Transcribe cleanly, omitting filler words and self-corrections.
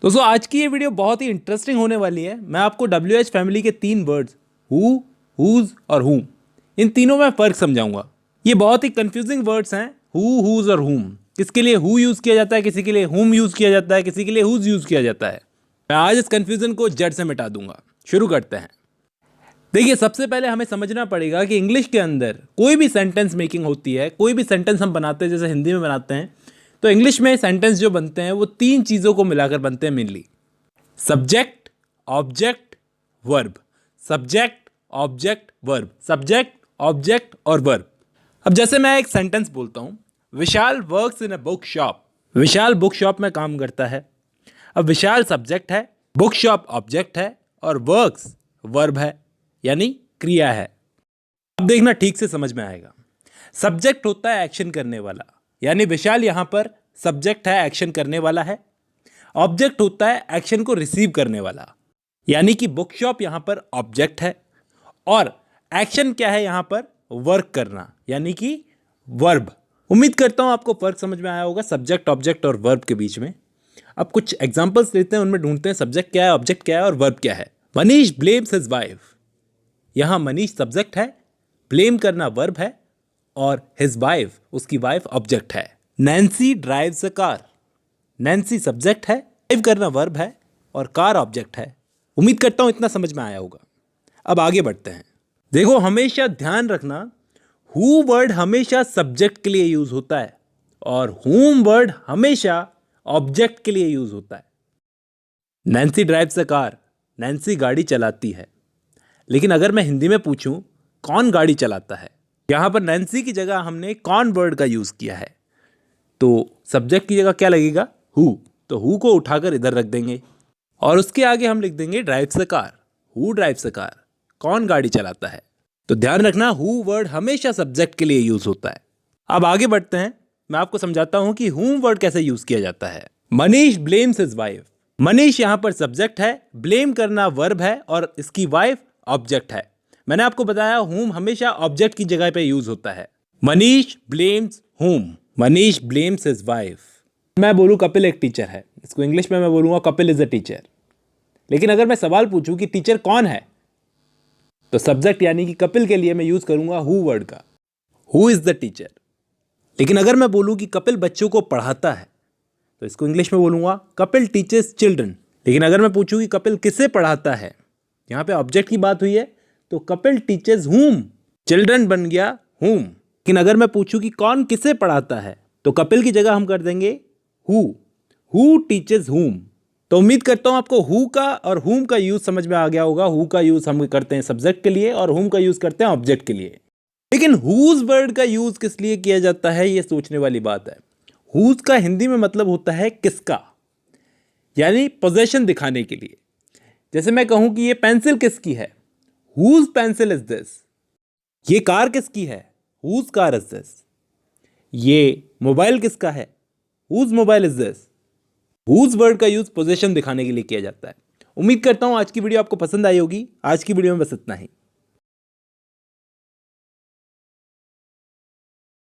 दोस्तों आज की ये वीडियो बहुत ही इंटरेस्टिंग होने वाली है। मैं आपको WH फैमिली के 3 वर्ड्स हु, हुज और हुम, इन तीनों में फ़र्क समझाऊंगा। ये बहुत ही कंफ्यूजिंग वर्ड्स हैं, हु, हुज और हुम। किसके लिए हु यूज़ किया जाता है, किसी के लिए हुम यूज़ किया जाता है, किसी के लिए हुज यूज़ किया जाता है। मैं आज इस कन्फ्यूज़न को जड़ से मिटा दूंगा। शुरू करते हैं। देखिए, सबसे पहले हमें समझना पड़ेगा कि इंग्लिश के अंदर कोई भी सेंटेंस मेकिंग होती है, कोई भी सेंटेंस हम बनाते हैं, जैसे हिंदी में बनाते हैं, तो इंग्लिश में सेंटेंस जो बनते हैं वो 3 चीज़ों को मिलाकर बनते हैं mainly: subject, object, verb. Subject, object, verb. Subject, object और वर्ब। अब जैसे मैं एक सेंटेंस बोलता हूँ, Vishal works in a book shop. Vishal book shop में काम करता है। अब विशाल सब्जेक्ट है, बुक शॉप ऑब्जेक्ट है और वर्क्स वर्ब है, यानी क्रिया है। अब देखना, ठीक से समझ में आएगा। सब्जेक्ट होता है एक्शन करने वाला, यानी विशाल यहां पर सब्जेक्ट है, एक्शन करने वाला है। ऑब्जेक्ट होता है एक्शन को रिसीव करने वाला, यानी कि बुक शॉप यहां पर ऑब्जेक्ट है। और एक्शन क्या है यहां पर? वर्क करना, यानी कि वर्ब। उम्मीद करता हूं आपको फर्क समझ में आया होगा सब्जेक्ट, ऑब्जेक्ट और वर्ब के बीच में। अब कुछ एग्जांपल्स लेते हैं, उनमें ढूंढते हैं सब्जेक्ट क्या है, ऑब्जेक्ट क्या है और वर्ब क्या है। Manish blames his wife. यहां मनीष सब्जेक्ट है, ब्लेम करना वर्ब है और हिज वाइफ, उसकी वाइफ, ऑब्जेक्ट है। Nancy drives a car. Nancy subject है, ड्राइव करना वर्ब है और कार ऑब्जेक्ट है। उम्मीद करता हूं इतना समझ में आया होगा। अब आगे बढ़ते हैं। देखो, हमेशा ध्यान रखना, हु वर्ड हमेशा सब्जेक्ट के लिए यूज होता है और हुम वर्ड हमेशा ऑब्जेक्ट के लिए यूज होता है। Nancy drives a car, Nancy गाड़ी चलाती है। लेकिन अगर मैं हिंदी में पूछूं कौन गाड़ी चलाता है, यहां पर नैन्सी की जगह हमने कौन वर्ड का यूज किया है, तो सब्जेक्ट की जगह क्या लगेगा? हु। तो हु को उठाकर इधर रख देंगे और उसके आगे हम लिख देंगे drives a car. Who drives a car, कौन गाड़ी चलाता है। तो ध्यान रखना, हु वर्ड हमेशा सब्जेक्ट के लिए यूज होता है। अब आगे बढ़ते हैं, मैं आपको समझाता हूं कि हुम वर्ड कैसे यूज किया जाता है। Manish blames his wife. Manish यहां पर सब्जेक्ट है, ब्लेम करना वर्ब है और इसकी वाइफ ऑब्जेक्ट है। मैंने आपको बताया हुम हमेशा ऑब्जेक्ट की जगह पे यूज होता है। मनीष ब्लेम्स हुम। Manish blames his wife. मैं बोलूं कपिल एक टीचर है, इसको इंग्लिश में मैं बोलूंगा कपिल इज अ टीचर। लेकिन अगर मैं सवाल पूछूं कि टीचर कौन है, तो सब्जेक्ट यानी कि कपिल के लिए मैं यूज करूंगा हु वर्ड का। Who is the teacher. लेकिन अगर मैं बोलूं कि कपिल बच्चों को पढ़ाता है, तो इसको इंग्लिश में बोलूंगा कपिल टीचर्स चिल्ड्रन। लेकिन अगर मैं पूछूं कि कपिल किसे पढ़ाता है, यहां पे ऑब्जेक्ट की बात हुई है, तो कपिल टीचर्स हुम, चिल्ड्रन बन गया हुम। लेकिन अगर मैं पूछूं कि कौन किसे पढ़ाता है, तो कपिल की जगह हम कर देंगे हु टीचर्स हुम। तो उम्मीद करता हूं आपको हु का और हुम का यूज समझ में आ गया होगा। हु का यूज हम करते हैं सब्जेक्ट के लिए और हुम का यूज करते हैं ऑब्जेक्ट के लिए। लेकिन हुज वर्ड का यूज किस लिए किया जाता है, यह सोचने वाली बात है। हुज का हिंदी में मतलब होता है किसका, यानी पोजेशन दिखाने के लिए। जैसे मैं कहूं कि ये पेंसिल किसकी है, हुज पेंसिल इज दिस। ये कार किसकी है, हुज कार इज दिस। ये मोबाइल किसका है, whose mobile is this. Whose word का यूज पोजीशन दिखाने के लिए किया जाता है। उम्मीद करता हूं आज की वीडियो आपको पसंद आई होगी। आज की वीडियो में बस इतना ही।